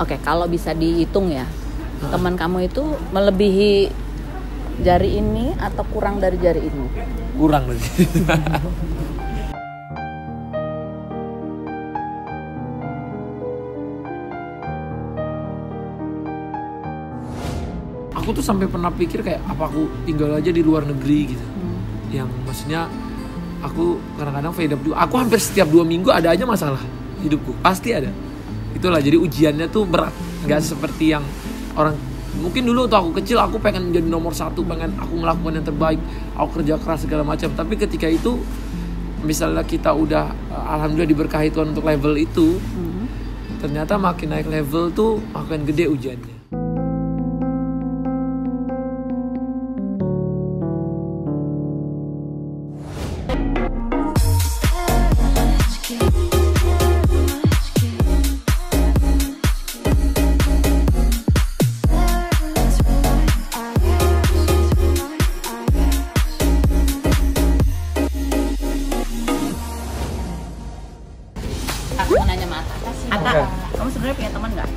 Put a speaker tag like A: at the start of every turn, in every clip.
A: Oke, kalau bisa dihitung ya, teman kamu itu melebihi jari ini atau kurang dari jari ini?
B: Kurang lagi. Aku tuh sampai pernah pikir kayak apa aku tinggal aja di luar negeri gitu. Yang maksudnya aku kadang-kadang fade up juga. Aku hampir setiap 2 minggu ada aja masalah hidupku, pasti ada. Itulah, jadi ujiannya tuh berat. Gak seperti yang orang, mungkin dulu waktu aku kecil aku pengen jadi nomor 1, pengen aku melakukan yang terbaik, aku kerja keras segala macam. Tapi ketika itu misalnya kita udah alhamdulillah diberkahi Tuhan untuk level itu, ternyata makin naik level tuh makin gede ujiannya.
A: Aku mau nanya sama Atta. Kamu sebenarnya punya teman nggak?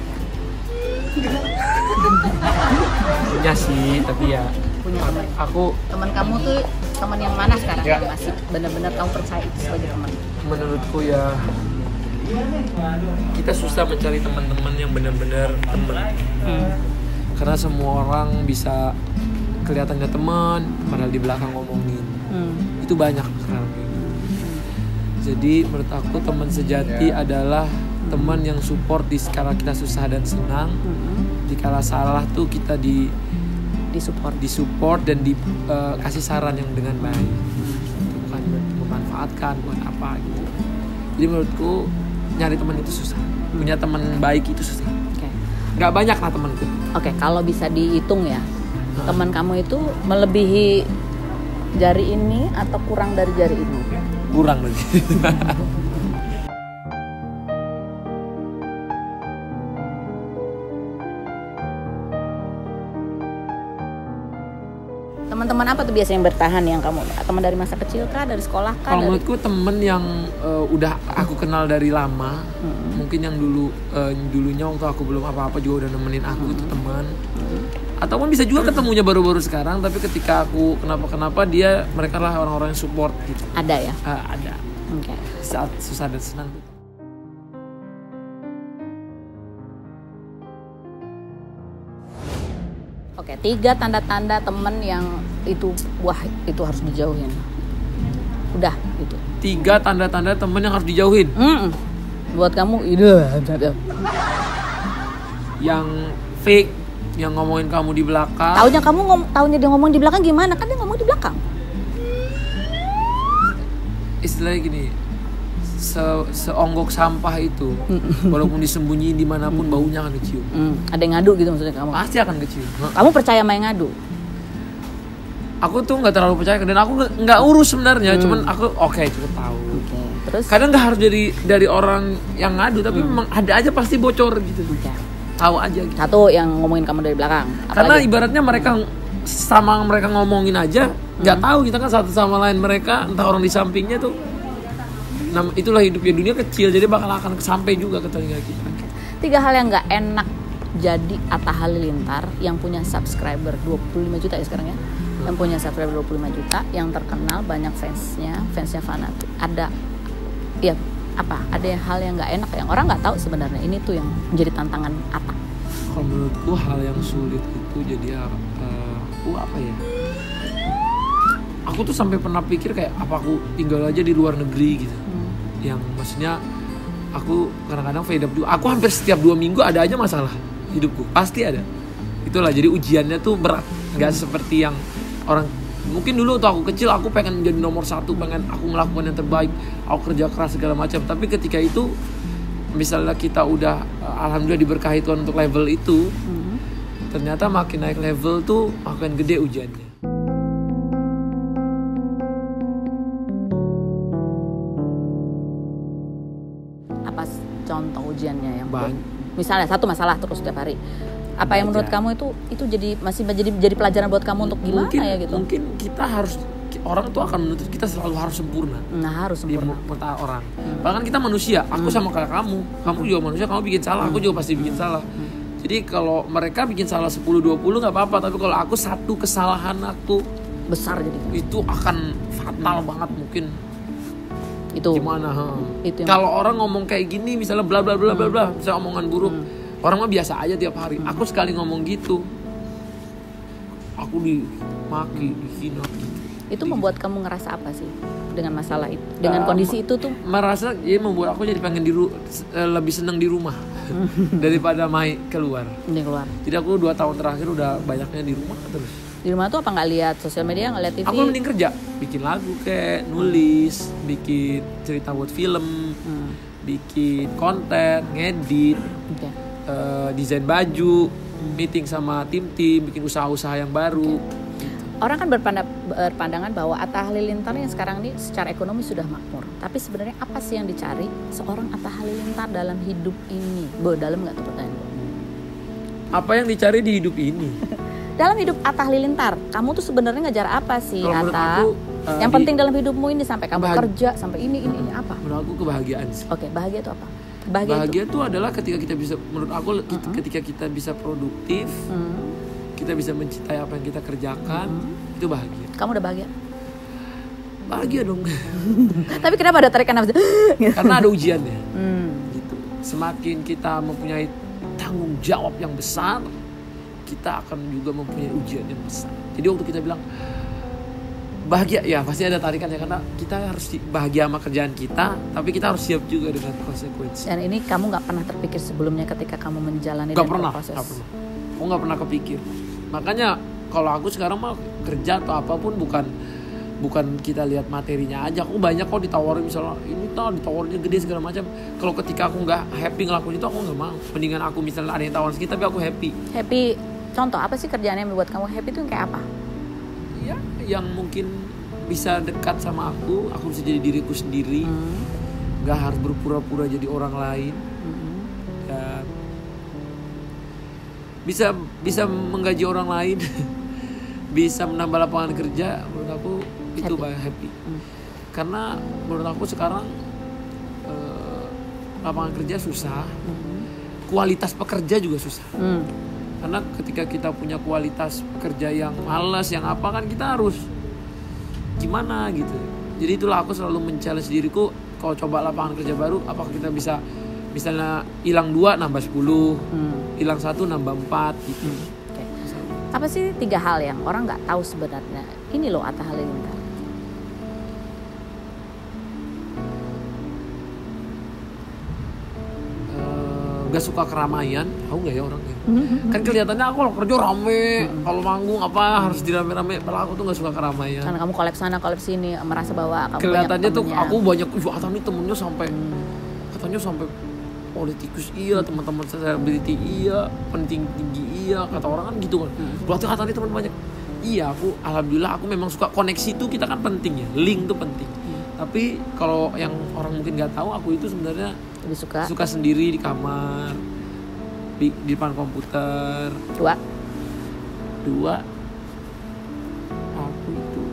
B: Punya sih, tapi ya
A: Punya teman.
B: teman
A: Kamu tuh teman yang mana sekarang
B: Ya.
A: yang masih benar-benar kamu percaya itu sebagai teman?
B: menurutku ya kita susah mencari teman-teman yang benar-benar teman. Karena semua orang bisa kelihatannya teman padahal di belakang ngomongin. Itu banyak sekarang. Jadi menurut aku teman sejati adalah teman yang support di skala kita susah dan senang. Dikala salah tuh kita disupport dan dikasih saran yang dengan baik. Itu bukan memanfaatkan buat apa gitu. Jadi menurutku nyari teman itu susah. Punya teman baik itu susah.
A: Oke.
B: Gak banyak lah temanku.
A: Oke, kalau bisa dihitung ya, teman kamu itu melebihi jari ini atau kurang dari jari ini?
B: Kurang lagi.
A: Teman-teman apa tuh biasanya yang bertahan yang kamu? Teman dari masa kecil kah, dari sekolah kah?
B: Kalau menurutku temen yang udah aku kenal dari lama, mungkin yang dulunya waktu aku belum apa-apa juga udah nemenin aku itu teman. Ataupun bisa juga ketemunya baru-baru sekarang, tapi ketika aku kenapa-kenapa mereka lah orang-orang yang support gitu.
A: Ada ya?
B: Ada.
A: Oke.
B: Saat susah dan senang.
A: Oke, 3 tanda-tanda temen yang itu harus dijauhin. Udah gitu.
B: 3 tanda-tanda temen yang harus dijauhin.
A: Buat kamu itu
B: Yang fake, yang ngomongin kamu di belakang.
A: taunya dia ngomong di belakang gimana? Kan dia ngomong di belakang.
B: Istilahnya gini, seonggok sampah itu, walaupun disembunyiin dimanapun baunya akan kecium.
A: Ada yang ngadu gitu maksudnya kamu?
B: Pasti akan kecium.
A: Kamu percaya sama yang ngadu?
B: Aku tuh nggak terlalu percaya dan aku nggak urus sebenarnya, cuman aku cukup tahu.
A: Terus?
B: Kadang nggak harus dari orang yang ngadu, tapi memang ada aja pasti bocor gitu. Tahu aja. Gitu.
A: Satu yang ngomongin kamu dari belakang.
B: Karena ibaratnya mereka ngomongin aja, nggak tahu kita kan satu sama lain mereka, entah orang di sampingnya tuh. Nah, itulah hidupnya, dunia kecil, jadi bakal akan sampai juga ke telinga kita.
A: 3 hal yang nggak enak jadi Atta Halilintar yang punya subscriber 25 juta ya sekarang ya. Yang punya subscriber 25 juta, yang terkenal, banyak fansnya fanatik. Ada hal yang nggak enak yang orang nggak tahu sebenarnya. Ini tuh yang menjadi tantangan Atta.
B: Kalau menurutku hal yang sulit itu jadi apa ya? Aku tuh sampai pernah pikir kayak apa aku tinggal aja di luar negeri gitu. Yang maksudnya aku kadang-kadang fade up juga. Aku hampir setiap 2 minggu ada aja masalah hidupku, pasti ada. Itulah, jadi ujiannya tuh berat. Gak seperti yang orang, mungkin dulu waktu aku kecil aku pengen jadi nomor 1, pengen aku melakukan yang terbaik, aku kerja keras segala macam. Tapi ketika itu misalnya kita udah alhamdulillah diberkahi Tuhan untuk level itu, ternyata makin naik level tuh makin gede ujiannya.
A: Apa contoh ujiannya yang
B: Banyak.
A: misalnya satu masalah terus setiap hari? Apa yang menurut kamu itu jadi masih jadi pelajaran buat kamu untuk gimana ya gitu?
B: Mungkin kita harus orang tuh akan menuntut kita selalu harus sempurna.
A: Nah, harus
B: Di
A: sempurna.
B: mata orang. Bahkan kita manusia, aku sama kayak kamu juga manusia, kamu bikin salah, aku juga pasti bikin salah. Jadi kalau mereka bikin salah 10-20 nggak apa-apa, tapi kalau aku satu kesalahan aku
A: Besar jadi.
B: itu akan fatal banget mungkin.
A: Itu.
B: Gimana?
A: Itu yang-
B: Kalau orang ngomong kayak gini, misalnya bla bla bla bla bla, misalnya omongan buruk, orang mah biasa aja tiap hari. Aku sekali ngomong gitu, aku dimaki, dihina gitu.
A: Itu membuat kamu ngerasa apa sih dengan masalah itu, dengan kondisi itu tuh?
B: Merasa ya membuat aku jadi pengen lebih senang di rumah daripada main keluar.
A: Ini keluar.
B: Jadi aku 2 tahun terakhir udah banyaknya di rumah terus.
A: Di rumah tuh apa nggak lihat sosial media, nggak lihat TV?
B: Aku mending kerja, bikin lagu kayak nulis, bikin cerita buat film, bikin konten, ngedit,
A: Oke.
B: desain baju, meeting sama tim-tim, bikin usaha-usaha yang baru.
A: Orang kan berpandangan bahwa Atta Halilintar yang sekarang ini secara ekonomi sudah makmur. Tapi sebenarnya apa sih yang dicari seorang Atta Halilintar dalam hidup ini? Dalam nggak tuh pertanyaan gue?
B: Apa yang dicari di hidup ini?
A: Dalam hidup Atta Halilintar, kamu tuh sebenarnya ngejar apa sih,
B: Kalau menurut
A: Atta?
B: aku,
A: yang penting dalam hidupmu ini sampai kamu
B: bahagia.
A: kerja, sampai ini apa?
B: Menurut aku kebahagiaan sih.
A: Oke, bahagia itu apa?
B: Bahagia itu adalah ketika kita bisa, menurut aku ketika kita bisa produktif, kita bisa mencintai apa yang kita kerjakan, itu bahagia.
A: Kamu udah bahagia?
B: Bahagia dong.
A: Tapi kenapa ada tarikan nafas?
B: Karena ada ujiannya. Gitu. Semakin kita mempunyai tanggung jawab yang besar, kita akan juga mempunyai ujian yang besar. Jadi waktu kita bilang bahagia, ya pasti ada tarikannya, karena kita harus bahagia sama kerjaan kita, tapi kita harus siap juga dengan konsekuensi.
A: Dan ini kamu nggak pernah terpikir sebelumnya ketika kamu menjalani
B: Gak
A: dan
B: pernah,
A: berproses?
B: gak pernah. Aku gak pernah kepikir. Makanya kalau aku sekarang mah kerja atau apapun bukan kita lihat materinya aja. Aku banyak kok ditawarin, misalnya ini ditawarinnya gede segala macam. Kalau ketika aku nggak happy ngelakuin itu, aku nggak mau. Mendingan aku misalnya ada yang tawarin sedikit tapi aku happy.
A: Happy, contoh apa sih kerjaan yang membuat kamu happy itu yang kayak apa?
B: Ya, yang mungkin bisa dekat sama aku bisa jadi diriku sendiri. Nggak harus berpura-pura jadi orang lain. Dan bisa menggaji orang lain. Bisa menambah lapangan kerja, menurut aku itu happy. Karena menurut aku sekarang lapangan kerja susah, kualitas pekerja juga susah. Karena ketika kita punya kualitas pekerja yang malas, yang apa, kan kita harus gimana gitu. Jadi itulah aku selalu men-challenge diriku, kalau coba lapangan kerja baru, apakah kita bisa misalnya hilang 2 nambah 10, hilang 1 nambah 4 gitu.
A: Okay. Apa sih 3 hal yang orang nggak tahu sebenarnya? Ini loh Atta Halilintar.
B: Gak suka keramaian, tahu nggak ya orangnya? Kan kelihatannya aku kalau kerja rame, kalau manggung apa harus dirame-rame. Padahal aku tuh nggak suka keramaian.
A: Karena kamu collab sana, collab sini, merasa bahwa kamu
B: Kelihatannya
A: banyak
B: tuh
A: temennya.
B: aku banyak, Atta nih temennya katanya sampai politikus iya, teman-teman selebriti iya, penting tinggi iya, kata orang kan gitu kan. Berarti Atta nih teman banyak. Iya, aku alhamdulillah aku memang suka koneksi itu, kita kan penting ya, link tuh penting. Tapi kalau yang orang mungkin nggak tahu, aku itu sebenarnya
A: lebih
B: suka sendiri di kamar, di depan komputer.
A: 2
B: Aku itu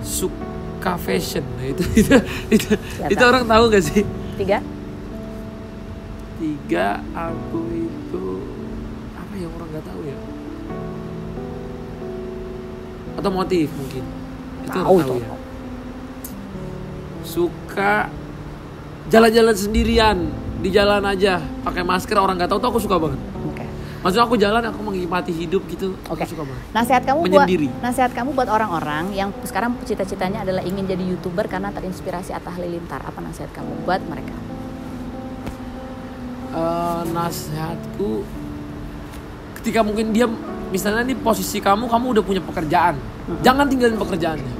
B: suka fashion. Nah, itu orang tahu gak sih?
A: 3
B: aku itu apa yang orang nggak tahu ya? Atau motif mungkin? Itu
A: Tahu
B: orang tahu
A: tuh.
B: ya. Suka jalan-jalan sendirian, di jalan aja pakai masker, orang nggak tahu tuh aku suka banget.
A: Oke.
B: Maksudnya aku jalan, aku menikmati hidup gitu.
A: Oke.
B: Aku suka banget.
A: Nasihat kamu buat orang-orang yang sekarang cita-citanya adalah ingin jadi YouTuber karena terinspirasi Atta Halilintar. Apa nasihat kamu buat mereka?
B: Nasihatku, ketika mungkin dia misalnya nih posisi kamu udah punya pekerjaan, jangan tinggalin pekerjaannya.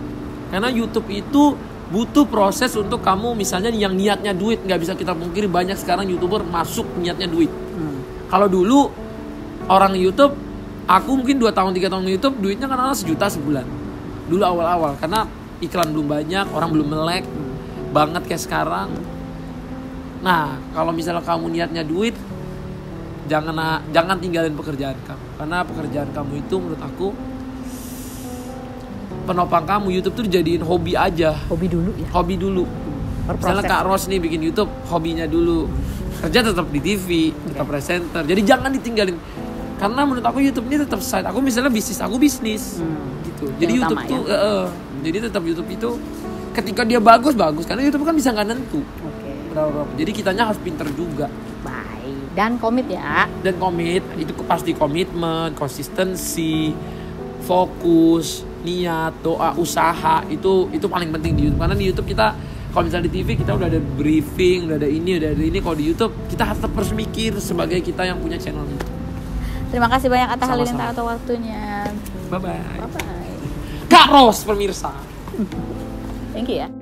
B: Karena YouTube itu butuh proses untuk kamu, misalnya yang niatnya duit, nggak bisa kita pungkiri banyak sekarang YouTuber masuk niatnya duit. Kalau dulu orang YouTube, aku mungkin 2 tahun 3 tahun YouTube duitnya kan 1 juta sebulan. Dulu awal-awal karena iklan belum banyak, orang belum melek banget kayak sekarang. Nah, kalau misalnya kamu niatnya duit, jangan tinggalin pekerjaan kamu. Karena pekerjaan kamu itu menurut aku penopang kamu. YouTube tuh dijadiin hobi aja.
A: Hobi dulu ya.
B: Hobi dulu. Misalnya Kak Ros nih bikin YouTube, hobinya dulu. Kerja tetap di TV, tetap presenter. Jadi jangan ditinggalin. Karena menurut aku YouTube ini tetap side. Aku misalnya bisnis gitu. Jadi
A: Yang
B: YouTube
A: utama,
B: tuh jadi tetap YouTube itu ketika dia bagus karena YouTube kan bisa nggak nentu.
A: Oke.
B: Berapa. Jadi kitanya harus pinter juga.
A: Baik. Dan komit ya.
B: Dan komit, itu pasti komitmen, konsistensi, fokus, niat, doa, usaha itu paling penting di YouTube. Karena di YouTube kita kalau misalnya di TV kita udah ada briefing, udah ada ini. Kalau di YouTube kita harus tetap harus mikir sebagai kita yang punya channel ini.
A: Terima kasih banyak atas
B: Sama-sama.
A: Halilintar atau waktunya.
B: Bye bye.
A: Bye bye.
B: Kak Ros pemirsa.
A: Thank you ya.